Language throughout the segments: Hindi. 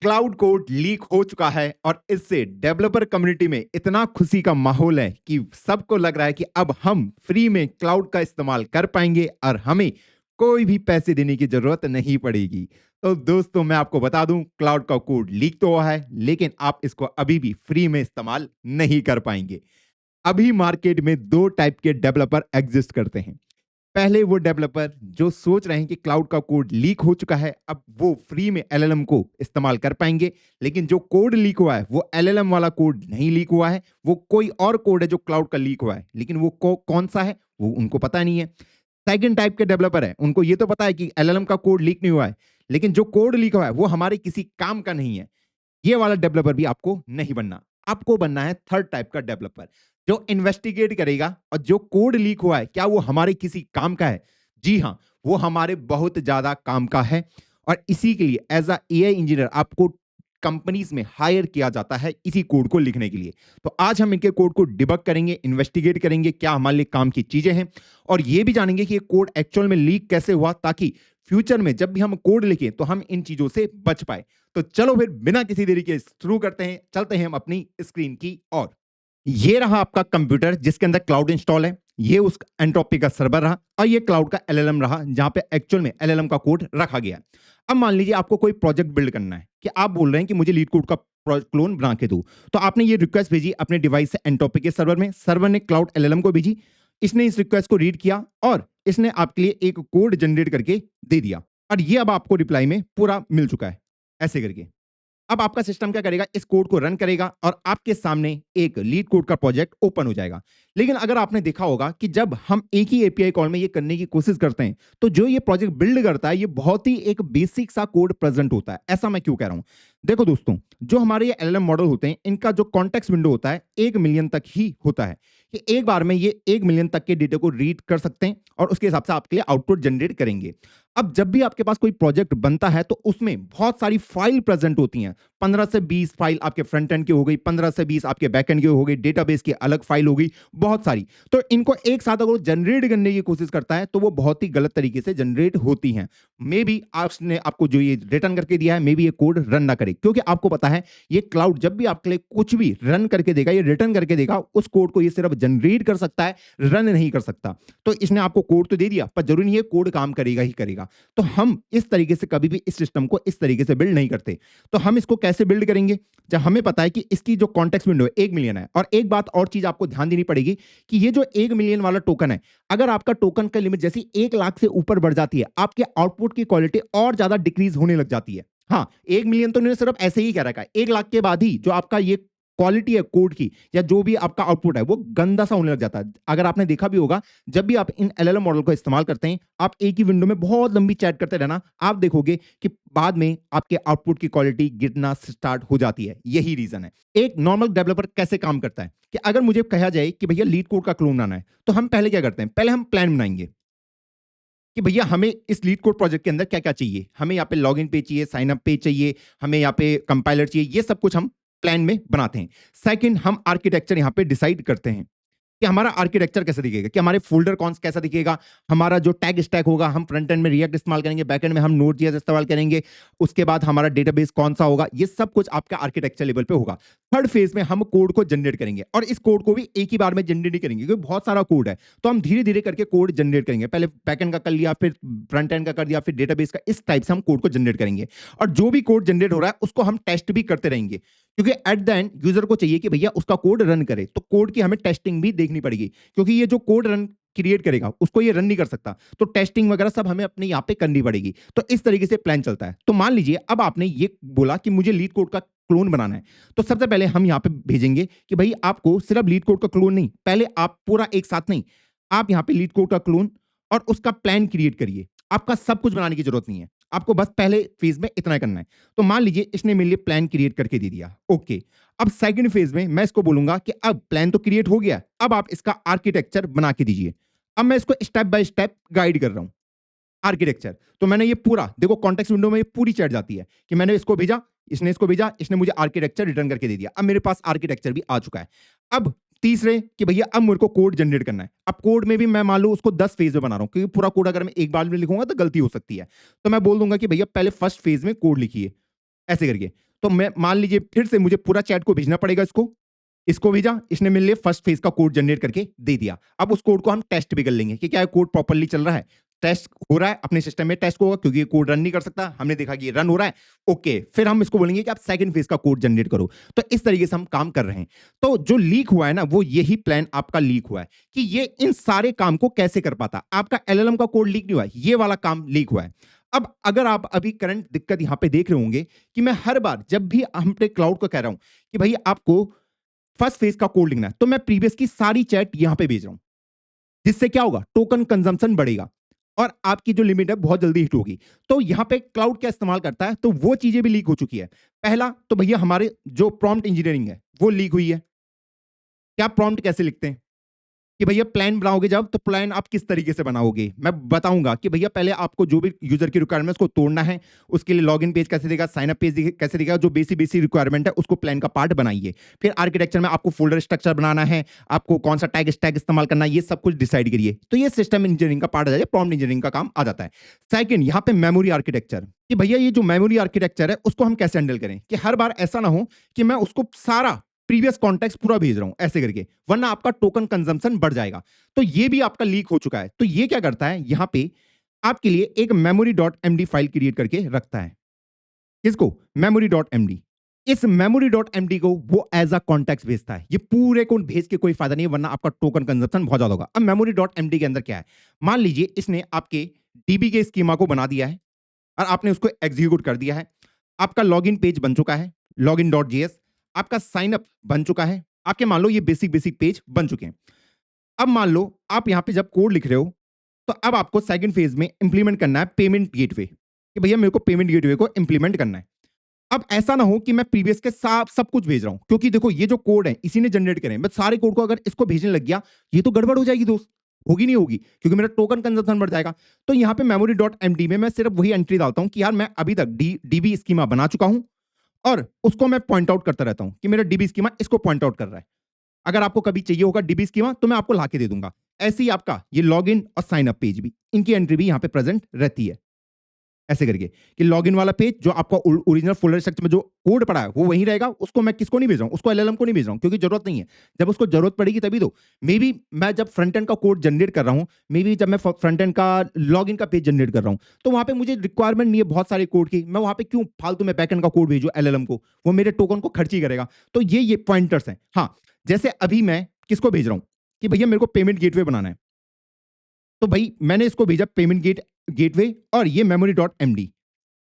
क्लाउड कोड लीक हो चुका है और इससे डेवलपर कम्युनिटी में इतना खुशी का माहौल है कि सबको लग रहा है कि अब हम फ्री में क्लाउड का इस्तेमाल कर पाएंगे और हमें कोई भी पैसे देने की जरूरत नहीं पड़ेगी। तो दोस्तों मैं आपको बता दूं, क्लाउड का कोड लीक तो हुआ है लेकिन आप इसको अभी भी फ्री में इस्तेमाल नहीं कर पाएंगे। अभी मार्केट में दो टाइप के डेवलपर एग्जिस्ट करते हैं। पहले वो डेवलपर जो सोच रहे हैं कि क्लाउड का कोड लीक हो चुका है, अब वो फ्री में एलएलएम को इस्तेमाल कर पाएंगे। लेकिन जो कोड लीक हुआ है वो एलएलएम वाला कोड नहीं लीक हुआ है, वो कोई और कोड है जो क्लाउड का लीक हुआ है, लेकिन वो कौन सा है वो उनको पता नहीं है। सेकंड टाइप के डेवलपर है, उनको ये तो पता है कि एलएलएम का कोड लीक नहीं हुआ है, लेकिन जो कोड लीक हुआ है वो हमारे किसी काम का नहीं है। ये वाला डेवलपर भी आपको नहीं बनना। आपको बनना है थर्ड टाइप का डेवलपर, जो इन्वेस्टिगेट करेगा और जो कोड लीक हुआ है क्या वो हमारे किसी काम का है। जी हाँ, वो हमारे बहुत ज्यादा काम का है और इसी के लिए एज अ एआई इंजीनियर आपको कंपनीज में हायर किया जाता है इसी कोड को लिखने के लिए। तो आज हम इनके कोड को डिबग करेंगे, इन्वेस्टिगेट करेंगे क्या हमारे लिए काम की चीजें हैं और ये भी जानेंगे कि ये कोड एक्चुअल में लीक कैसे हुआ, ताकि फ्यूचर में जब भी हम कोड लिखें तो हम इन चीजों से बच पाए। तो चलो फिर बिना किसी देरी के शुरू करते हैं, चलते हैं हम अपनी स्क्रीन की ओर। ये रहा आपका कंप्यूटर जिसके अंदर क्लाउड इंस्टॉल है, ये उस एंट्रोपी का सर्वर रहा और ये क्लाउड का एलएलएम रहा जहां पे एक्चुअल में एलएलएम का कोड रखा गया। अब मान लीजिए आपको कोई प्रोजेक्ट बिल्ड करना है कि आप बोल रहे हैं कि मुझे लीड कोड का क्लोन बना के दो, तो आपने ये रिक्वेस्ट भेजी अपने डिवाइस से एंट्रोपी के सर्वर में, सर्वर ने क्लाउड एलएलएम को भेजी, इसने इस रिक्वेस्ट को रीड किया और इसने आपके लिए एक कोड जनरेट करके दे दिया और ये अब आपको रिप्लाई में पूरा मिल चुका है ऐसे करके। अब आपका सिस्टम क्या करेगा, इस कोड को रन करेगा और आपके सामने एक लीड कोड का प्रोजेक्ट ओपन हो जाएगा। लेकिन अगर आपने देखा होगा कि जब हम एक ही एपीआई कॉल में ये करने की कोशिश करते हैं तो जो ये प्रोजेक्ट बिल्ड करता है ये बहुत ही एक बेसिक सा कोड प्रेजेंट होता है। ऐसा मैं क्यों कह रहा हूं, देखो दोस्तों, जो हमारे ये एलएलएम मॉडल होते हैं इनका जो कॉन्टेक्स्ट विंडो होता है 1 मिलियन तक ही होता है कि एक बार में ये 1 मिलियन तक के डेटा को रीड कर सकते हैं और उसके हिसाब से आपके लिए आउटपुट जनरेट करेंगे। अब जब भी आपके पास कोई प्रोजेक्ट बनता है तो उसमें बहुत सारी फाइल प्रेजेंट होती हैं, 15 से 20 फाइल आपके फ्रंट एंड की हो गई, 15 से 20 आपके बैक एंड की हो गई, डेटाबेस की अलग फाइल हो गई, बहुत सारी। तो इनको एक साथ अगर जनरेट करने की कोशिश करता है तो वो बहुत ही गलत तरीके से जनरेट होती हैं। मे बी आपने आपको जो ये रिटर्न करके दिया है मे बी ये कोड रन ना करे, क्योंकि आपको पता है ये क्लाउड जब भी आपके लिए कुछ भी रन करके देगा, ये रिटर्न करके देगा, उस कोड को ये सिर्फ जनरेट कर सकता है, रन नहीं कर सकता। तो इसने आपको कोड तो दे दिया पर जरूरी नहीं है कोड काम करेगा ही करेगा। तो हम इस तरीके से कभी भी इस सिस्टम को इस तरीके से बिल्ड नहीं करते। तो हम इसको कैसे बिल्ड करेंगे, जब हमें पता है कि इसकी जो कॉन्टेक्स्ट विंडो है 1 मिलियन है। और एक बात और चीज आपको ध्यान देनी पड़ेगी कि ये जो 1 मिलियन वाला टोकन है, अगर आपका टोकन का लिमिट जैसी 1 लाख से ऊपर बढ़ जाती है, आपके आउटपुट की क्वालिटी और ज्यादा डिक्रीज होने लग जाती है। हाँ, 1 मिलियन तो इन्होंने सिर्फ ऐसे ही कह रखा है, 1 लाख के बाद ही जो आपका ये क्वालिटी है कोड की या जो भी आपका आउटपुट है वो गंदा सा होने लग जाता है। अगर आपने देखा भी होगा, जब भी आप इन एलएलएम मॉडल को इस्तेमाल करते हैं, आप एक ही विंडो में बहुत लंबी चैट करते रहना, आप देखोगे कि बाद में आपके आउटपुट की क्वालिटी गिरना स्टार्ट हो जाती है। यही रीजन है। एक नॉर्मल डेवलपर कैसे काम करता है कि अगर मुझे कहा जाए कि भैया लीड कोड का क्लोन बनाना है, तो हम पहले क्या करते हैं, पहले हम प्लान बनाएंगे कि भैया हमें इस लीड कोड प्रोजेक्ट के अंदर क्या क्या चाहिए। हमें यहाँ पे लॉगिन पेज चाहिए, साइन अप पेज चाहिए, हमें यहाँ पे कंपाइलर चाहिए, ये सब कुछ हम प्लान में बनाते हैं। सेकंड, हम आर्किटेक्चर यहाँ पे डिसाइड करते हैं कि हमारा आर्किटेक्चर कैसा दिखेगा, कि हमारे फोल्डर कौन कैसा दिखेगा, हमारा जो टैग स्टैक होगा, हम फ्रंट एंड में रिएक्ट इस्तेमाल करेंगे, बैक एंड में हम नोड.जेएस इस्तेमाल करेंगे, उसके बाद हमारा डेटाबेस कौन सा होगा, ये सब कुछ आपका आर्किटेक्चर लेवल पे होगा। थर्ड फेज में हम कोड को जनरेट करेंगे और इस कोड को भी एक ही बार में जनरेट नहीं करेंगे क्योंकि बहुत सारा कोड है, तो हम धीरे धीरे करके कोड जनरेट करेंगे। पहले बैक एंड का कर लिया, फिर फ्रंट एंड का कर दिया, फिर डेटाबेस का, इस टाइप से हम कोड को जनरेट करेंगे। और जो भी कोड जनरेट हो रहा है उसको हम टेस्ट भी करते रहेंगे, क्योंकि एट द एंड यूजर को चाहिए कि भैया उसका कोड रन करे, तो कोड की हमें टेस्टिंग भी देखनी पड़ेगी, क्योंकि ये जो कोड रन क्रिएट करेगा उसको ये रन नहीं कर सकता, तो टेस्टिंग वगैरह सब हमें अपने यहाँ पे करनी पड़ेगी। तो इस तरीके से प्लान चलता है। तो मान लीजिए अब आपने ये बोला कि मुझे लीड कोड का क्लोन बनाना है, तो सबसे पहले हम यहाँ पे भेजेंगे कि भाई आपको सिर्फ लीड कोड का क्लोन नहीं, पहले आप पूरा एक साथ नहीं, आप यहाँ पे लीड कोड का क्लोन और उसका प्लान क्रिएट करिए। आपका सब कुछ बनाने की जरूरत नहीं है, आपको बस पहले फेज में इतना करना है। तो मान लीजिए इसने मेरे लिए प्लान क्रिएट करके दे दिया, ओके। अब सेकंड फेज में मैं इसको बोलूंगा कि अब प्लान तो क्रिएट हो गया, अब आप इसका आर्किटेक्चर बना के दीजिए। अब मैं इसको स्टेप बाय स्टेप गाइड कर रहा हूं आर्किटेक्चर। तो मैंने ये पूरा देखो, कॉन्टेक्स्ट विंडो में ये पूरी चैट जाती है कि मैंने इसको भेजा, इसको भेजा, इसने मुझे आर्किटेक्चर रिटर्न करके दे दिया। अब मेरे पास आर्किटेक्चर भी आ चुका है। अब तीसरे कि भैया अब मेरे को कोड जनरेट करना है। अब कोड में भी मैं मान लो उसको 10 फेज में बना रहा हूं, क्योंकि पूरा कोड अगर मैं एक बार में लिखूंगा तो गलती हो सकती है। तो मैं बोल दूंगा कि भैया पहले फर्स्ट फेज में कोड लिखिए, ऐसे करके। तो मैं मान लीजिए फिर से मुझे पूरा चैट को भेजना पड़ेगा इसको भेजा, इसने मेरे लिए फर्स्ट फेज का कोड जनरेट करके दे दिया। अब उस कोड को हम टेस्ट भी कर लेंगे कि क्या कोड प्रॉपर्ली चल रहा है, टेस्ट हो रहा है, अपने सिस्टम में टेस्ट होगा क्योंकि ये कोड रन नहीं कर सकता, हमने देखा कि ये रन हो रहा है। ओके, फिर हम इसको बोलेंगे कि आप सेकंड फेज का कोड जनरेट करो। तो इस तरीके से हम काम कर रहे हैं। तो जो लीक हुआ है ना, वो यही प्लान आपका लीक हुआ है कि ये इन सारे काम को कैसे कर पाता। आपका एलएलएम का कोड लीक नहीं हुआ है, ये वाला काम लीक हुआ है। अब अगर आप अभी करंट दिक्कत यहां पे देख रहे होंगे कि मैं हर बार जब भी हम पे क्लाउड को कह रहा हूं कि भाई आपको फर्स्ट फेज का कोड लिखना है, तो मैं प्रीवियस की सारी चैट यहां पे भेज रहा हूं, जिससे क्या होगा, टोकन कंजम्पशन बढ़ेगा और आपकी जो लिमिट है बहुत जल्दी हिट होगी। तो यहां पे क्लाउड क्या इस्तेमाल करता है, तो वो चीजें भी लीक हो चुकी है। पहला तो भैया हमारे जो प्रॉम्प्ट इंजीनियरिंग है वो लीक हुई है। क्या प्रॉम्प्ट कैसे लिखते हैं कि भैया प्लान बनाओगे जब, तो प्लान आप किस तरीके से बनाओगे, मैं बताऊंगा कि भैया पहले आपको जो भी यूजर की रिक्वायरमेंट्स को तोड़ना है, उसके लिए लॉगिन पेज कैसे देगा, साइन अप पेज कैसे देगा, जो बेसिक रिक्वायरमेंट है उसको प्लान का पार्ट बनाइए। फिर आर्किटेक्चर में आपको फोल्डर स्ट्रक्चर बनाना है, आपको कौन सा टैग स्टैग इस्तेमाल करना है, ये सब कुछ डिसाइड करिए। तो ये सिस्टम इंजीनियरिंग का पार्ट आ जाए, प्रॉम्प्ट इंजीनियरिंग का काम आ जाता है। सेकंड, यहाँ पे मेमोरी आर्किटेक्चर, कि भैया ये जो मेमोरी आर्किटेक्चर है उसको हम कैसे हैंडल करें कि हर बार ऐसा ना हो कि मैं उसको सारा प्रीवियस कॉन्टेक्स्ट पूरा भेज रहा हूं ऐसे करके, वरना आपका टोकन कंजम्पशन बढ़ जाएगा। तो ये भी आपका लीक हो चुका है। तो ये क्या करता है, यहां पे आपके लिए एक memory dot MD file create करके रखता है। किसको, मेमोरी डॉट एमडी। इस मेमोरी डॉट एमडी को वो एज अ कॉन्टेक्स्ट भेजता है। ये पूरे को भेज के कोई फायदा नहीं है, वरना आपका टोकन कंजम्पशन बहुत ज्यादा होगा। अब मेमोरी डॉट एमडी के अंदर क्या है, मान लीजिए इसने आपके डीबी के स्कीमा को बना दिया है और आपने उसको एग्जीक्यूट कर दिया है। आपका लॉगिन पेज बन चुका है, लॉगिन डॉट जेएस, आपका साइन अप बन चुका है, आपके मान लो ये बेसिक पेज बन चुके हैं। अब मान लो आप यहां पे जब कोड लिख रहे हो, तो अब आपको सेकंड फेज में इंप्लीमेंट करना है पेमेंट गेटवे, कि भैया मेरे को पेमेंट गेटवे को इंप्लीमेंट करना है। अब ऐसा ना हो कि मैं प्रीवियस के साथ सब कुछ भेज रहा हूं, क्योंकि देखो ये जो कोड है इसी ने जनरेट करे, मैं सारे कोड को अगर इसको भेजने लग गया, ये तो गड़बड़ हो जाएगी दोस्त, होगी नहीं होगी, क्योंकि मेरा टोकन कंजम्पशन बढ़ जाएगा। तो यहां पे मेमोरी डॉट एमडी में मैं सिर्फ वही एंट्री डालता हूं कि यार मैं अभी तक डीबी स्कीमा बना चुका हूं, और उसको मैं पॉइंट आउट करता रहता हूं कि मेरा डीबी स्कीमा इसको पॉइंट आउट कर रहा है। अगर आपको कभी चाहिए होगा डीबी स्कीमा, तो मैं आपको लाके दे दूंगा। ऐसे ही आपका ये लॉगिन और साइन अप पेज भी, इनकी एंट्री भी यहां पे प्रेजेंट रहती है ऐसे करके, कि लॉगिन वाला पेज जो आपका ओरिजिनल फोल्डर स्ट्रक्चर में जो कोड पड़ा है वो वहीं रहेगा, उसको मैं किसको नहीं भेज रहा हूं, उसको एलएलएम को नहीं भेज रहा हूं, क्योंकि जरूरत नहीं है। जब उसको जरूरत पड़ेगी तभी तो, मे बी मैं जब फ्रंट एंड का कोड जनरेट कर रहा हूं, मे बी जब मैं फ्रंट एंड का लॉगिन का पेज जनरेट कर रहा हूं, तो वहां पे मुझे रिक्वायरमेंट नहीं है बहुत सारे कोड की, मैं वहां पे क्यों फालतू में बैक एंड का कोड भेजू एलएलएम को, वो मेरे टोकन को खर्च ही करेगा। तो ये पॉइंटर्स हैं। हाँ, जैसे अभी मैं किसको भेज रहा हूं कि भैया मेरे को पेमेंट गेटवे बनाना है, तो भाई मैंने इसको भेजा पेमेंट गेटवे और ये मेमोरी डॉट एमडी,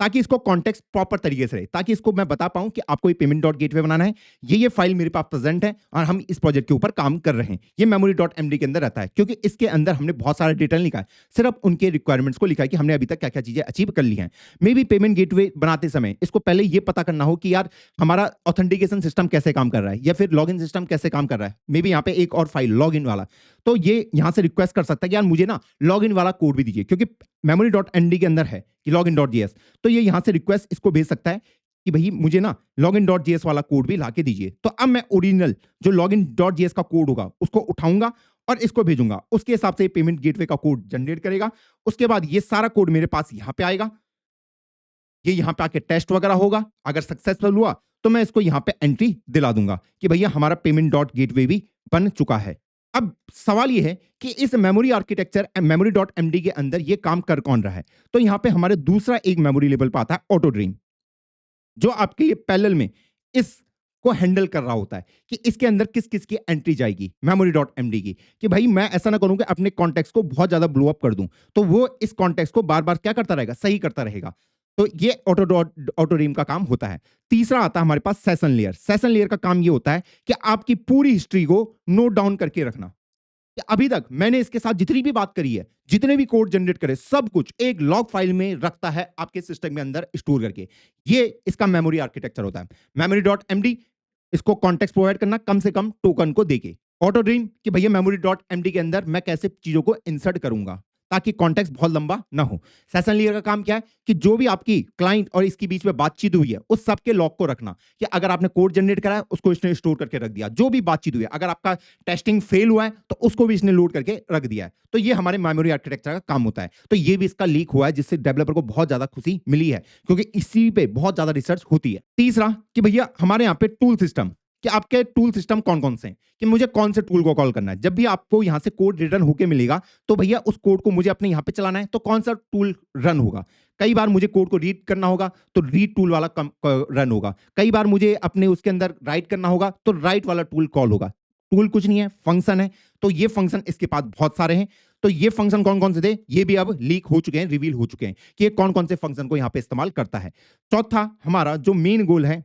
ताकि इसको कॉन्टेक्स्ट प्रॉपर तरीके से रहे, ताकि इसको मैं बता पाऊं कि आपको ये पेमेंट डॉट गेटवे बनाना है, ये फाइल मेरे पास प्रेजेंट है और हम इस प्रोजेक्ट के ऊपर काम कर रहे हैं। ये मेमोरी डॉट एमडी के अंदर रहता है, क्योंकि इसके अंदर हमने बहुत सारा डिटेल लिखा है, सिर्फ उनके रिक्वायरमेंट्स को लिखा है कि हमने अभी तक क्या क्या चीजें अचीव कर ली हैं। मे बी पेमेंट गेटवे बनाते समय इसको पहले ये पता करना हो कि यार हमारा ऑथेंटिकेशन सिस्टम कैसे काम कर रहा है, या फिर लॉगिन सिस्टम कैसे काम कर रहा है। मे बी यहाँ पे एक और फाइल लॉगिन वाला, तो ये यहां से रिक्वेस्ट कर सकता है कि यार मुझे ना लॉगिन वाला कोड भी दीजिए, क्योंकि मेमोरी डॉट एनडी के अंदर है कि लॉगिन डॉट जेएस, तो ये यहां से रिक्वेस्ट इसको भेज सकता है कि भाई मुझे ना लॉगिन डॉट जेएस वाला कोड भी लाके दीजिए। तो अब मैं ओरिजिनल जो लॉगिन डॉट जेएस का कोड होगा उसको उठाऊंगा और इसको भेजूंगा, उसके हिसाब से पेमेंट गेटवे का कोड जनरेट करेगा। उसके बाद ये सारा कोड मेरे पास यहां पे आएगा, ये यहां पे आके टेस्ट वगैरह होगा, अगर सक्सेसफुल हुआ तो मैं इसको यहां पे एंट्री दिला दूंगा कि भैया हमारा पेमेंट डॉट गेटवे भी बन चुका है। अब सवाल ये है कि इस memory architecture memory dot MD के अंदर ये काम कर कौन रहा है, तो यहां पे हमारे दूसरा एक मेमोरी लेवल पे आता है ऑटो ड्रीम, जो आपके ये पैरेलल में इसको हैंडल कर रहा होता है कि इसके अंदर किस किस की एंट्री जाएगी मेमोरी डॉट एमडी की, कि भाई मैं ऐसा ना करूं कि अपने कॉन्टेक्स्ट को बहुत ज्यादा ब्लो अप कर दूं, तो वो इस कॉन्टेक्स्ट को बार बार क्या करता रहेगा, सही करता रहेगा। तो ये ऑटो ड्रीम का काम होता है। तीसरा आता है हमारे पास सेशन लेयर। सेशन लेयर का काम ये होता है कि आपकी पूरी हिस्ट्री को नोट डाउन करके रखना कि अभी तक मैंने इसके साथ जितनी भी बात करी है, जितने भी कोड जनरेट करे, सब कुछ एक लॉग फाइल में रखता है आपके सिस्टम में अंदर स्टोर करके। ये इसका मेमोरी आर्किटेक्चर होता है। मेमोरी डॉट एमडी, इसको कॉन्टेक्स्ट प्रोवाइड करना कम से कम टोकन को देके। ऑटो ड्रीम कि भैया मेमोरी डॉट एमडी के अंदर मैं कैसे चीजों को इंसर्ट करूंगा ताकि कॉन्टेक्स्ट बहुत लंबा ना हो। सेशन लीडर का काम क्या है कि जो भी आपकी क्लाइंट और इसके बीच में बातचीत हुई है उस सबके लॉग को रखना, कि अगर आपने कोड जनरेट करा है उसको इसने स्टोर करके रख दिया, जो भी बातचीत हुई है, अगर आपका टेस्टिंग फेल हुआ है तो उसको भी इसने लोड करके रख दिया है। तो ये हमारे मेमोरी आर्किटेक्चर का काम होता है। तो ये भी इसका लीक हुआ है, जिससे डेवलपर को बहुत ज्यादा खुशी मिली है, क्योंकि इसी पे बहुत ज्यादा रिसर्च होती है। तीसरा कि भैया हमारे यहाँ पे टूल सिस्टम, कि आपके टूल सिस्टम कौन कौन से हैं, कि मुझे कौन से टूल को कॉल करना है। जब भी आपको यहां से कोड रिटर्न होके मिलेगा तो भैया उस कोड को मुझे अपने यहां पे चलाना है, तो कौन सा टूल रन होगा। कई बार मुझे कोड को रीड करना होगा तो रीड टूल वाला रन होगा, कई बार मुझे अपने उसके अंदर राइट करना होगा तो राइट वाला टूल कॉल होगा। टूल कुछ नहीं है, फंक्शन है। तो ये फंक्शन इसके पास बहुत सारे हैं। तो ये फंक्शन कौन कौन से थे ये भी अब लीक हो चुके हैं, रिवील हो चुके हैं कि ये कौन कौन से फंक्शन को यहां पे इस्तेमाल करता है। चौथा हमारा जो मेन गोल है,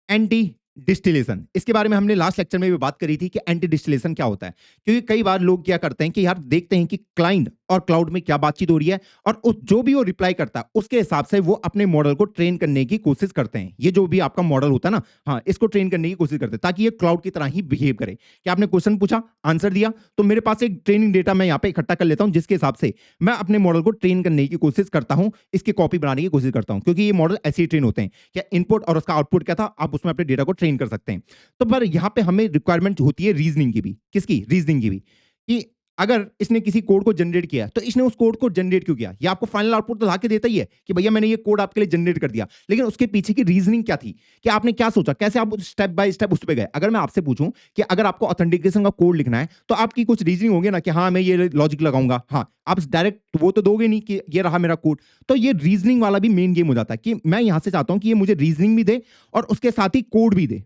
एंटी डिस्टिलेशन। इसके बारे में हमने लास्ट लेक्चर में भी बात करी थी कि एंटी डिस्टिलेशन क्या होता है। क्योंकि कई बार लोग क्या करते हैं कि यार देखते हैं कि क्लाइंट और क्लाउड में क्या बातचीत हो रही है, और उस जो भी वो रिप्लाई करता है उसके हिसाब से वो अपने मॉडल को ट्रेन करने की कोशिश करते हैं। ये जो भी आपका मॉडल होता है ना, हाँ, इसको ट्रेन करने की कोशिश करते हैं ताकि ये क्लाउड की तरह ही बिहेव करे, कि आपने क्वेश्चन पूछा, आंसर दिया, तो मेरे पास एक ट्रेनिंग डेटा मैं यहाँ पे इकट्ठा कर लेता हूँ, जिसके हिसाब से मैं अपने मॉडल को ट्रेन करने की कोशिश करता हूँ, इसकी कॉपी बनाने की कोशिश करता हूँ। क्योंकि ये मॉडल ऐसे ही ट्रेन होते हैं, क्या इनपुट और उसका आउटपुट क्या था, आप उसमें अपने डेटा को ट्रेन कर सकते हैं। तो पर यहाँ पे हमें रिक्वायरमेंट होती है रीजनिंग की भी। किसकी? रीजनिंग की भी, कि अगर इसने किसी कोड को जनरेट किया तो इसने उस कोड को जनरेट क्यों किया। ये आपको फाइनल आउटपुट तो ला के देता ही है कि भैया मैंने ये कोड आपके लिए जनरेट कर दिया, लेकिन उसके पीछे की रीजनिंग क्या थी, कि आपने क्या सोचा, कैसे आप स्टेप बाय स्टेप उस पे गए। अगर मैं आपसे पूछूं कि अगर आपको ऑथेंटिकेशन का कोड लिखना है तो आपकी कुछ रीजनिंग होगी ना, कि हाँ मैं ये लॉजिक लगाऊंगा, हाँ आप डायरेक्ट वो तो दोगे नहीं कि ये रहा मेरा कोड। तो ये रीजनिंग वाला भी मेन गेम हो जाता है, कि मैं यहां से चाहता हूं कि ये मुझे रीजनिंग भी दे और उसके साथ ही कोड भी दे,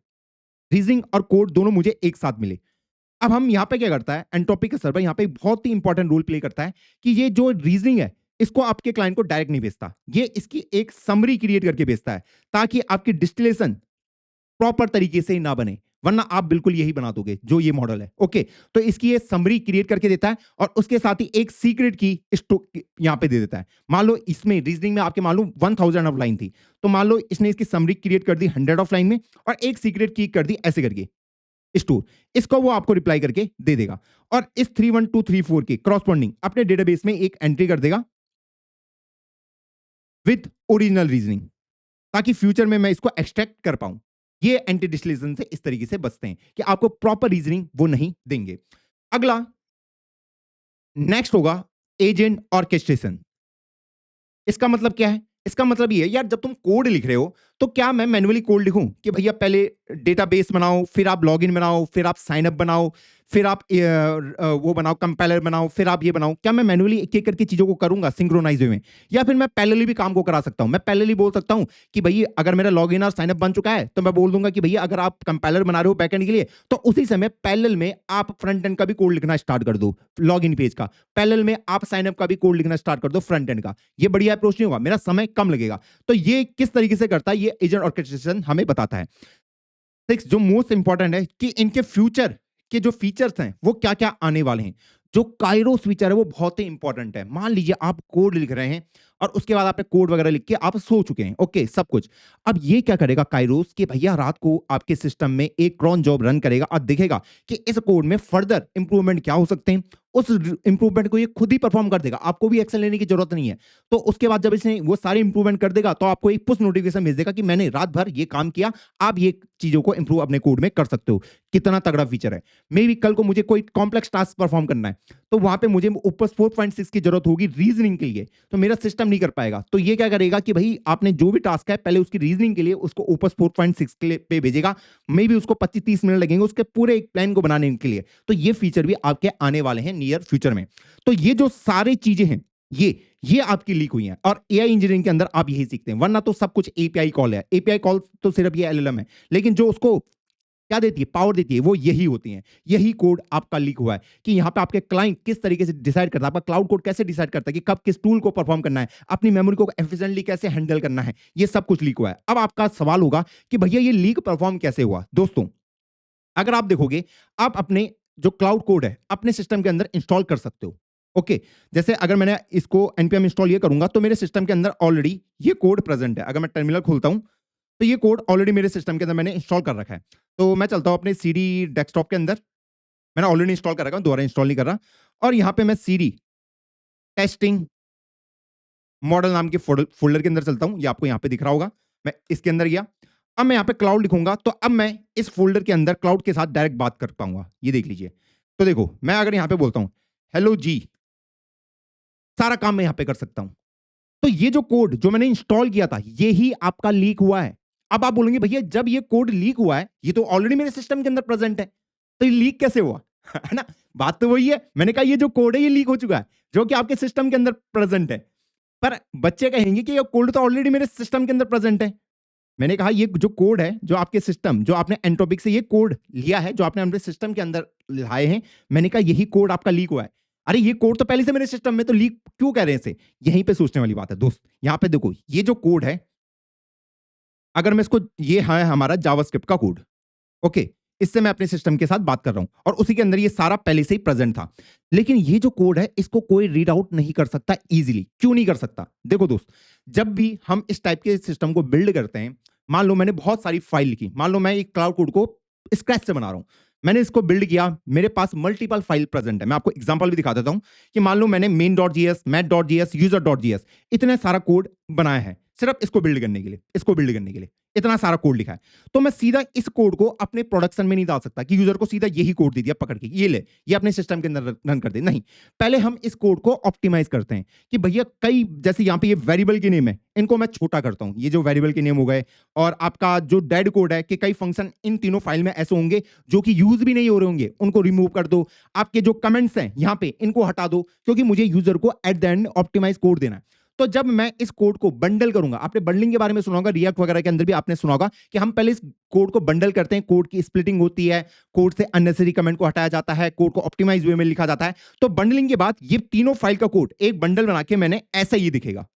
रीजनिंग और कोड दोनों मुझे एक साथ मिले। अब हम यहां पे क्या करता है, एंट्रोपी का सर्वर यहां पे बहुत ही इंपॉर्टेंट रोल प्ले करता है, कि ये जो रीजनिंग है इसको आपके क्लाइंट को डायरेक्ट नहीं भेजता, ये इसकी एक समरी क्रिएट करके भेजता है, ताकि आपकी डिस्टिलेशन प्रॉपर तरीके से ना बने, वरना आप बिल्कुल यही बना दोगे जो ये मॉडल है। ओके, तो इसकी ये समरी क्रिएट करके देता है और उसके साथ ही एक सीक्रेट की यहां पे दे देता है। मान लो इसमें रीजनिंग में आपके मान लो 1000 ऑफ लाइन थी, तो मान लो इसने इसकी समरी क्रिएट कर दी 100 ऑफ लाइन में और एक सीक्रेट की कर दी ऐसे करके स्टोर, इसको वो आपको रिप्लाई करके दे देगा। और इस 31234 के क्रॉसपॉन्डिंग अपने डेटाबेस में एक एंट्री कर देगा विद ओरिजिनल रीजनिंग, ताकि फ्यूचर में मैं इसको एक्सट्रैक्ट कर पाऊं। ये एंटी डिस्टिलेशन से इस तरीके से बचते हैं कि आपको प्रॉपर रीजनिंग वो नहीं देंगे। अगला नेक्स्ट होगा एजेंट ऑर्केस्ट्रेशन। इसका मतलब क्या है? इसका मतलब ये है यार, जब तुम कोड लिख रहे हो तो क्या मैं मैन्युअली कोड लिखूं कि भैया पहले डेटाबेस बनाओ, फिर आप लॉगिन बनाओ, फिर आप साइन अप बनाओ, फिर आप वो बनाओ, कंपाइलर बनाओ, फिर आप ये बनाओ। क्या मैं मैन्युअली एक एक करके चीजों को करूंगा सिंक्रोनाइज वे में, या फिर मैं पैरेलली भी काम को करा सकता हूं? मैं पैरेलली बोल सकता हूं कि भैया अगर मेरा लॉगिन और साइन अप बन चुका है तो मैं बोल दूंगा कि भैया अगर आप कंपाइलर बना रहे हो बैकएंड के लिए तो उसी समय पैरेलल में आप फ्रंट एंड का भी कोड लिखना स्टार्ट कर दो, लॉगिन पेज का। पैरेलल में आप साइन अप का भी कोड लिखना स्टार्ट कर दो फ्रंट एंड का। ये बढ़िया अप्रोच नहीं होगा, मेरा समय कम लगेगा। तो ये किस तरीके से करता है, ये एजेंट ऑर्केस्ट्रेशन हमें बताता है। सिक्स जो मोस्ट इंपॉर्टेंट है कि इनके फ्यूचर के जो फीचर्स हैं वो क्या क्या आने वाले हैं। जो काइरोस फीचर है वो बहुत ही इंपॉर्टेंट है। मान लीजिए आप कोड लिख रहे हैं और उसके बाद आपने कोड वगैरह लिख के आप सो चुके हैं, ओके सब कुछ। अब ये क्या करेगा काइरोस, कि भैया रात को आपके सिस्टम में एक क्रॉन जॉब रन करेगा और देखेगा कि इस कोड में फर्दर इंप्रूवमेंट क्या हो सकते हैं। उस इंप्रूवमेंट को ये खुद ही परफॉर्म कर देगा, आपको भी एक्शन लेने की जरूरत नहीं है। तो उसके बाद जब इसने वो सारे इंप्रूवमेंट कर देगा तो आपको एक पुश नोटिफिकेशन भेज देगा कि मैंने रात भर ये काम किया, आप ये चीजों को इंप्रूव अपने कोड में कर सकते हो। कितना तगड़ा फीचर है। मे भी कल को मुझे कोई कॉम्प्लेक्स टास्क परफॉर्म करना है तो वहां पे मुझे ऊपर 4.6 की जरूरत होगी रीजनिंग के लिए, तो मेरा सिस्टम नहीं कर पाएगा। तो ये क्या करेगा कि भाई आपने जो भी टास्क है पहले उसकी रीजनिंग के लिए उसको ऊपर 4.6 के लिए पे भेजेगा। मे भी उसको 25-30 मिनट लगेंगे उसके पूरे एक प्लान को बनाने के लिए। तो ये फीचर भी आपके आने वाले हैं नियर फ्यूचर में। तो ये जो सारी चीजें हैं ये आपकी लीक हुई हैं और एआई इंजीनियरिंग के अंदर आप यही सीखते हैं, वरना तो सब कुछ एपीआई कॉल है। एपीआई कॉल तो सिर्फ ये एलएलएम है, लेकिन जो उसको क्या देती है, पावर देती है, वो यही होती है। यही कोड आपका लीक हुआ है कि यहां पे आपके क्लाइंट किस तरीके से डिसाइड करता है, आपका क्लाउड कोड कैसे डिसाइड करता है कि कब किस टूल को परफॉर्म करना है, अपनी मेमोरी को एफिशिएंटली कैसे हैंडल करना है। ये सब कुछ लीक हुआ है। अब आपका सवाल होगा कि भैया ये लीक परफॉर्म कैसे हुआ। दोस्तों अगर आप देखोगे, आप अपने जो क्लाउड कोड है अपने सिस्टम के अंदर इंस्टॉल कर सकते हो। ओके, जैसे अगर मैंने इसको npm इंस्टॉल ये करूंगा तो मेरे सिस्टम के अंदर ऑलरेडी ये कोड प्रेजेंट है। अगर मैं टर्मिनल खोलता हूं तो ये कोड ऑलरेडी मेरे सिस्टम के अंदर मैंने इंस्टॉल कर रखा है। तो मैं चलता हूं अपने सीडी डेस्कटॉप के अंदर मैंने ऑलरेडी इंस्टॉल कर रखा हूं, दोबारा इंस्टॉल नहीं कर रहा। और यहां पे मैं सीडी टेस्टिंग मॉडल नाम के फोल्डर के अंदर चलता हूं, ये आपको यहां पे दिख रहा होगा। मैं इसके अंदर गया, अब मैं यहां पे क्लाउड लिखूंगा तो अब मैं इस फोल्डर के अंदर क्लाउड के साथ डायरेक्ट बात कर पाऊंगा। ये देख लीजिए। तो देखो, मैं अगर यहां पे बोलता हूं हेलो जी, सारा काम मैं यहां पे कर सकता हूं। तो ये जो कोड जो मैंने इंस्टॉल किया था, ये ही आपका लीक हुआ है। अब आप बोलेंगे भैया जब ये कोड लीक हुआ है, ये तो ऑलरेडी मेरे सिस्टम के अंदर प्रेजेंट है, तो ये लीक कैसे हुआ? है ना? बात तो वही है। मैंने कहा ये जो कोड है ये लीक हो चुका है, जो कि आपके सिस्टम के अंदर प्रेजेंट है। पर बच्चे कहेंगे कि ये कोड तो ऑलरेडी मेरे सिस्टम के अंदर प्रेजेंट है। मैंने कहा ये जो कोड है, जो आपके सिस्टम, जो आपने एंट्रोपिक से ये कोड लिया है, जो आपने अपने सिस्टम के अंदर लाए हैं, मैंने कहा यही कोड आपका लीक हुआ है। अरे ये कोड तो पहले से मेरे सिस्टम में, तो लीक क्यों कह रहे हैं इसे? यहीं पे सोचने वाली बात है दोस्त। यहां पे देखो, ये जो कोड है, अगर मैं इसको, ये है हमारा जावास्क्रिप्ट का कोड, ओके, इससे मैं अपने सिस्टम के साथ बात कर रहा हूं और उसी के अंदर ये सारा पहले से ही प्रेजेंट था। लेकिन ये जो कोड है, इसको कोई रीड आउट नहीं कर सकता इजीली। क्यों नहीं कर सकता? देखो दोस्त, जब भी हम इस टाइप के सिस्टम को बिल्ड करते हैं, मान लो मैंने बहुत सारी फाइल लिखी, मान लो मैं एक क्लाउड कोड को स्क्रैच से बना रहा हूं, मैंने इसको बिल्ड किया, मेरे पास मल्टीपल फाइल प्रेजेंट है। मैं आपको एग्जांपल भी दिखा देता हूं कि मान लो मैंने main.js, math.js, user.js इतने सारा कोड बनाया है सिर्फ इसको बिल्ड करने के लिए, इसको बिल्ड करने के लिए इतना सारा कोड लिखा है। तो मैं सीधा इस कोड को अपने प्रोडक्शन में नहीं डाल सकता कि यूजर को सीधा यही कोड दे दिया पकड़ के, ये ले, ये अपने सिस्टम के अंदर रन कर दे। नहीं, पहले हम इस कोड को ऑप्टिमाइज करते हैं कि भैया कई, जैसे यहां पे ये वेरिएबल के नेम है, इनको मैं छोटा करता हूं, ये जो वेरिएबल के नेम हो गए, और आपका जो डेड कोड है कि कई फंक्शन इन तीनों फाइल में ऐसे होंगे जो कि यूज भी नहीं हो रहे होंगे, उनको रिमूव कर दो। आपके जो कमेंट्स हैं यहां पे, इनको हटा दो, क्योंकि मुझे यूजर को at the end optimise code देना है। तो जब मैं इस कोड को बंडल करूंगा, आपने बंडलिंग के बारे में सुना होगा, रिएक्ट वगैरह के अंदर भी आपने सुना होगा कि हम पहले इस कोड को बंडल करते हैं, कोड की स्प्लिटिंग होती है, कोड से अननेसेसरी कमेंट को हटाया जाता है, कोड को ऑप्टिमाइज वे में लिखा जाता है। तो बंडलिंग के बाद ये तीनों फाइल का कोड एक बंडल बना के मैंने ऐसा ही दिखेगा।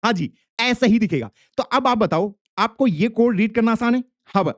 हाँ जी, ऐसा ही दिखेगा। तो अब आप बताओ, आपको ये कोड रीड करना आसान है? हाँ,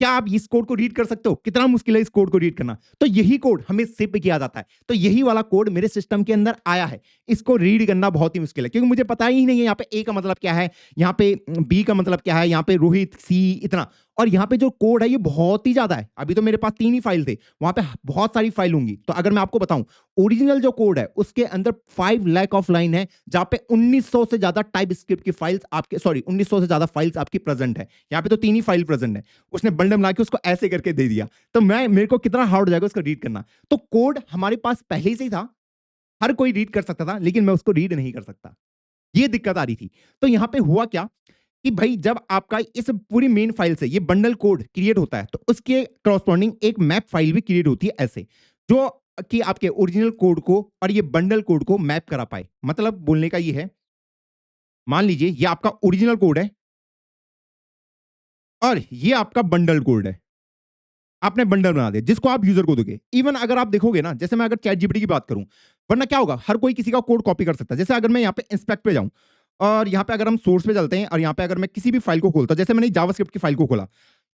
क्या आप इस कोड को रीड कर सकते हो? कितना मुश्किल है इस कोड को रीड करना। तो यही कोड हमें शिप किया जाता है, तो यही वाला कोड मेरे सिस्टम के अंदर आया है। इसको रीड करना बहुत ही मुश्किल है, क्योंकि मुझे पता ही नहीं है यहाँ पे ए का मतलब क्या है, यहाँ पे बी का मतलब क्या है, यहाँ पे रोहित, सी, इतना। और यहाँ पे जो कोड है ये बहुत ही ज्यादा है। अभी तो मेरे पास 3 ही फाइल थे, वहां पे बहुत सारी फाइल होंगी। तो अगर मैं आपको बताऊं, ओरिजिनल जो कोड है उसके अंदर 5 लाख ऑफ लाइन है, जहां पे 1900 से ज्यादा टाइप स्क्रिप्ट की फाइल्स आपके, सॉरी 1900 से ज्यादा फाइल्स आपकी प्रेजेंट है। यहाँ पे तो 3 ही फाइल प्रेजेंट है, उसने बंडल बना के उसको ऐसे करके दे दिया। तो मेरे को कितना हार्ड हो जाएगा उसको रीड करना। तो कोड हमारे पास पहले से ही था, हर कोई रीड कर सकता था, लेकिन मैं उसको रीड नहीं कर सकता, ये दिक्कत आ रही थी। तो यहां पे हुआ क्या कि भाई जब आपका इस पूरी मेन फाइल से ये बंडल कोड क्रिएट होता है, तो उसके करस्पॉन्डिंग एक मैप फाइल भी क्रिएट होती है ऐसे, जो कि आपके ओरिजिनल कोड को और ये बंडल कोड को मैप करा पाए। मतलब बोलने का ये है, मान लीजिए ये आपका ओरिजिनल कोड है और ये आपका बंडल कोड है, आपने बंडल बना दिया जिसको आप यूजर को दोगे। इवन अगर आप देखोगे ना, जैसे मैं अगर चैट जीपीटी की बात करूं, वरना क्या होगा, हर कोई किसी का कोड कॉपी कर सकता है। जैसे अगर मैं यहाँ पे इंस्पेक्ट पे जाऊं और यहाँ पे अगर हम सोर्स पे चलते हैं और यहाँ पे अगर मैं किसी भी फाइल को खोलता हूं, जैसे मैंने जावास्क्रिप्ट की फाइल को खोला,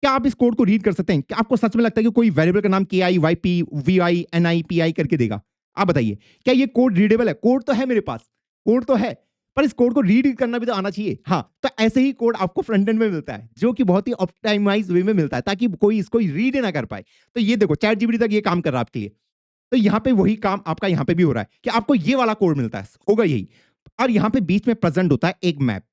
क्या आप इस कोड को रीड कर सकते हैं? क्या आपको सच में लगता है कि कोई वेरिएबल का नाम K I Y P V I N I P I करके देगा? आप बताइए, क्या ये कोड रीडेबल है? कोड तो है मेरे पास, कोड तो है, पर इस कोड को रीड करना भी तो आना चाहिए। हाँ, तो ऐसे ही कोड आपको फ्रंट एंड में मिलता है, जो कि बहुत ही ऑप्टिमाइज वे में मिलता है, ताकि कोई इसको रीड ना कर पाए। तो ये देखो, चैट जीपीटी तक ये काम कर रहा है आपके लिए। तो यहाँ पे वही काम आपका यहाँ पे भी हो रहा है कि आपको ये वाला कोड मिलता है, होगा यही। और यहाँ पे बीच में प्रेजेंट होता है एक मैप,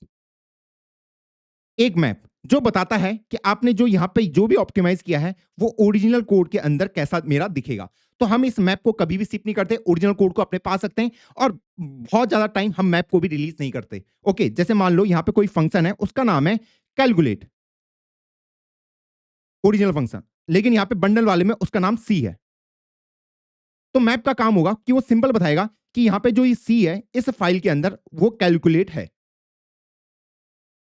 एक मैप जो बताता है कि आपने जो यहाँ पे जो भी ऑप्टिमाइज किया है वो ओरिजिनल कोड के अंदर कैसा मेरा दिखेगा। तो हम इस मैप को कभी भी सिप नहीं करते, ओरिजिनल कोड को अपने पास रखते हैं और बहुत ज्यादा टाइम हम मैप को भी रिलीज नहीं करते। ओके, जैसे मान लो यहाँ पे कोई फंक्शन है, उसका नाम है कैलकुलेट, ओरिजिनल फंक्शन, लेकिन यहाँ पे बंडल वाले में उसका नाम सी है। तो मैप का काम होगा कि वो सिंपल बताएगा कि यहाँ पे जो ये सी है इस फाइल के अंदर वो कैलकुलेट है।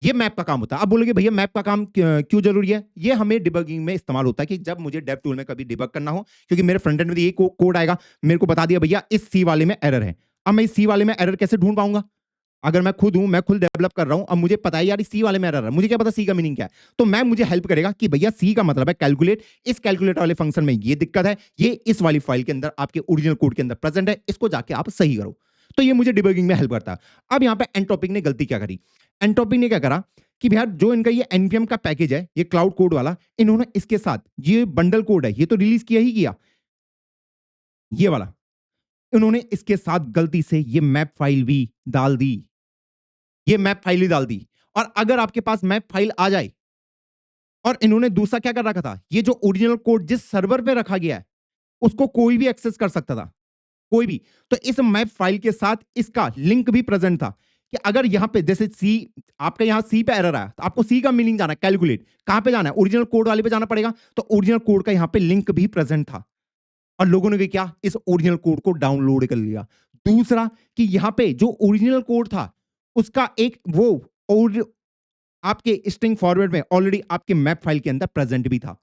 ये मैप का काम होता है। अब बोलोगे भैया मैप का काम क्यों जरूरी है? ये हमें डिबगिंग में इस्तेमाल होता है कि जब मुझे डेव टूल में कभी डिबग करना हो, क्योंकि मेरे फ्रंट एंड में ये कोड आएगा, मेरे को बता दिया भैया इस सी वाले में एरर है। अब मैं इस सी वाले में एरर कैसे ढूंढ पाऊंगा? अगर मैं खुद हूं, मैं खुद डेवलप कर रहा हूं, अब मुझे पता है यार सी वाले में एरर है, मुझे क्या पता सी का मीनिंग क्या है? तो मैं, मुझे हेल्प करेगा कि भैया सी का मतलब है कैलकुलेट, इस कैलकुलेट वाले फंक्शन में ये दिक्कत है, ये इस वाली फाइल के अंदर आपके ओरिजिनल कोड के अंदर प्रेजेंट है, इसको जाके आप सही करो। तो ये मुझे डिबगिंग में हेल्प करता है। अब यहाँ पे एंट्रोपिक ने गलती क्या करी? एंट्रोपिक ने क्या करा कि भैया जो इनका ये एनपीएम का पैकेज है, ये क्लाउड कोड वाला, इन्होंने इसके साथ ये बंडल कोड है, ये तो रिलीज किया ही किया, ये वाला, इन्होंने इसके साथ गलती से ये मैप फाइल भी डाल दी, ये मैप फाइल ही डाल दी। और अगर आपके पास मैप फाइल आ जाए, और इन्होंने दूसरा क्या कर रखा था, ये जो ओरिजिनल कोड जिस सर्वर पे रखा गया है उसको कोई भी एक्सेस कर सकता था, कोई भी। तो इस मैप फाइल के साथ इसका लिंक भी प्रेजेंट था कि अगर यहां पे जैसे सी, आपका यहां सी पे एरर आया तो आपको सी का मीनिंग जाना है, कैलकुलेट कहां पे जाना है, ओरिजिनल कोड वाले पे जाना पड़ेगा। तो ओरिजिनल कोड का यहां पे लिंक भी प्रेजेंट था और लोगों ने भी क्या, इस ओरिजिनल कोड को डाउनलोड कर लिया। दूसरा कि यहां पे जो ओरिजिनल कोड था उसका एक वो और आपके स्ट्रिंग फॉरवर्ड में ऑलरेडी आपके मैप फाइल के अंदर प्रेजेंट भी था।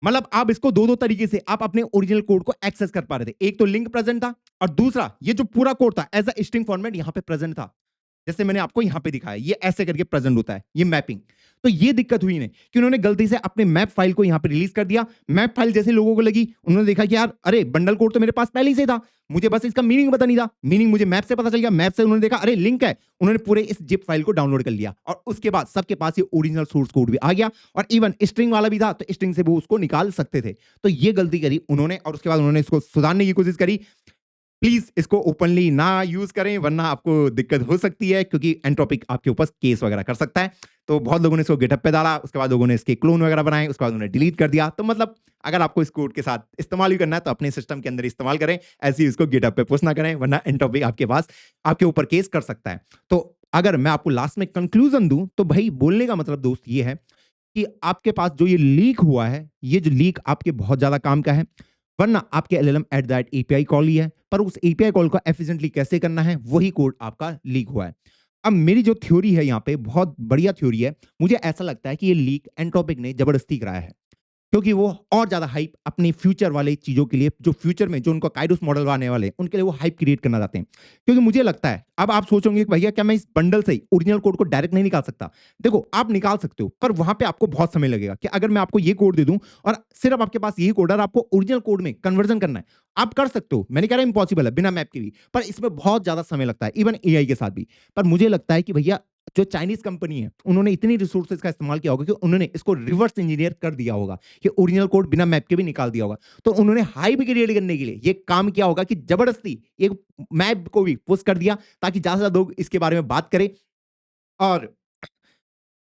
मतलब आप इसको दो दो तरीके से आप अपने ओरिजिनल कोड को एक्सेस कर पा रहे थे। एक तो लिंक प्रेजेंट था और दूसरा ये जो पूरा कोड था एज अ स्ट्रिंग फॉर्मेट यहां पे प्रेजेंट था, जैसे मैंने आपको यहां पे दिखाया, ये ऐसे करके प्रेजेंट होता है ये मैपिंग। तो ये दिक्कत हुई इन्हें कि उन्होंने गलती से अपने मैप फाइल को यहां पे रिलीज कर दिया। मैप फाइल जैसे लोगों को लगी, उन्होंने देखा कि यार अरे बंडल कोड तो मेरे पास पहले ही से था, मुझे बस इसका मीनिंग पता नहीं था, मीनिंग मुझे मैप से पता चल गया, मैप से उन्होंने देखा अरे लिंक है, उन्होंने पूरे इस जिप फाइल को डाउनलोड कर लिया और उसके बाद सबके पास ये ओरिजिनल सोर्स कोड भी आ गया और इवन स्ट्रिंग वाला भी था, तो स्ट्रिंग से वो उसको निकाल सकते थे। तो ये गलती करी उन्होंने और उसके बाद उन्होंने इसको सुधारने की कोशिश करी। प्लीज इसको ओपनली ना यूज करें वरना आपको दिक्कत हो सकती है, क्योंकि एंट्रोपिक आपके ऊपर केस वगैरह कर सकता है। तो बहुत लोगों ने इसको गिटहब पे डाला, उसके बाद लोगों ने इसके क्लोन वगैरह बनाए, उसके बाद उन्होंने डिलीट कर दिया। तो मतलब अगर आपको इस कोड के साथ इस्तेमाल ही करना है तो अपने सिस्टम के अंदर इस्तेमाल करें, ऐसे ही इसको गिटहब पे पोस्ट ना करें वरना एंट्रोपिक आपके पास आपके ऊपर केस कर सकता है। तो अगर मैं आपको लास्ट में कंक्लूजन दूं तो भाई बोलने का मतलब दोस्त ये है कि आपके पास जो ये लीक हुआ है, ये जो लीक आपके बहुत ज्यादा काम का है, वरना आपके LLM at that API call ही है, पर उस एपीआई कॉल को एफिशिएंटली कैसे करना है वही कोड आपका लीक हुआ है। अब मेरी जो थ्योरी है यहाँ पे बहुत बढ़िया थ्योरी है, मुझे ऐसा लगता है कि ये लीक एंट्रोपिक ने जबरदस्ती कराया है, क्योंकि वो और ज्यादा हाइप अपने फ्यूचर वाले चीजों के लिए, जो फ्यूचर में जो उनको काइरोस मॉडल आने वाले उनके लिए वो हाइप क्रिएट करना चाहते हैं। क्योंकि मुझे लगता है अब आप सोचोगे कि भैया क्या मैं इस बंडल से ओरिजिनल कोड को डायरेक्ट नहीं निकाल सकता? देखो आप निकाल सकते हो, पर वहां पे आपको बहुत समय लगेगा कि अगर मैं आपको ये कोड दे दूं और सिर्फ आपके पास यही कोड है और आपको ओरिजिनल कोड में कन्वर्जन करना है, आप कर सकते हो, मैंने कह रहा इम्पॉसिबल है बिना मैप के भी, पर इसमें बहुत ज्यादा समय लगता है इवन एआई के साथ भी। पर मुझे लगता है कि भैया जो चाइनीज कंपनी है उन्होंने इतनी रिसोर्सेज का इस्तेमाल किया होगा कि उन्होंने इसको रिवर्स इंजीनियर कर दिया होगा कि ओरिजिनल कोड बिना मैप के भी निकाल दिया होगा। तो उन्होंने हाइप क्रिएट करने के लिए ये काम किया होगा कि जबरदस्ती एक मैप को भी पुश कर दिया ताकि ज्यादा से ज्यादा लोग इसके बारे में बात करें और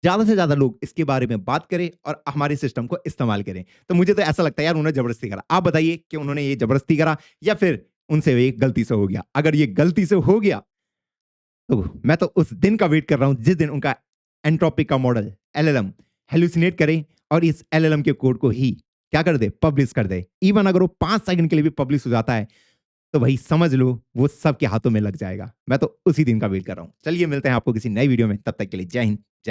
ज्यादा से ज्यादा लोग इसके बारे में बात करें और हमारे सिस्टम को इस्तेमाल करें। तो मुझे तो ऐसा लगता है यार उन्होंने जबरदस्ती करा। आप बताइए कि उन्होंने ये जबरदस्ती करा या फिर उनसे ये गलती से हो गया? अगर ये गलती से हो गया तो मैं तो उस दिन का वेट कर रहा हूं जिस दिन उनका एंट्रोपिक का मॉडल एलएलएम हेलुसिनेट करे और इस एलएलएम के कोड को ही क्या कर दे, पब्लिश कर दे। इवन अगर वो 5 सेकंड के लिए भी पब्लिश हो जाता है तो भाई समझ लो वो सबके हाथों में लग जाएगा। मैं तो उसी दिन का वेट कर रहा हूं। चलिए मिलते हैं आपको किसी नई वीडियो में, तब तक के लिए जय हिंद।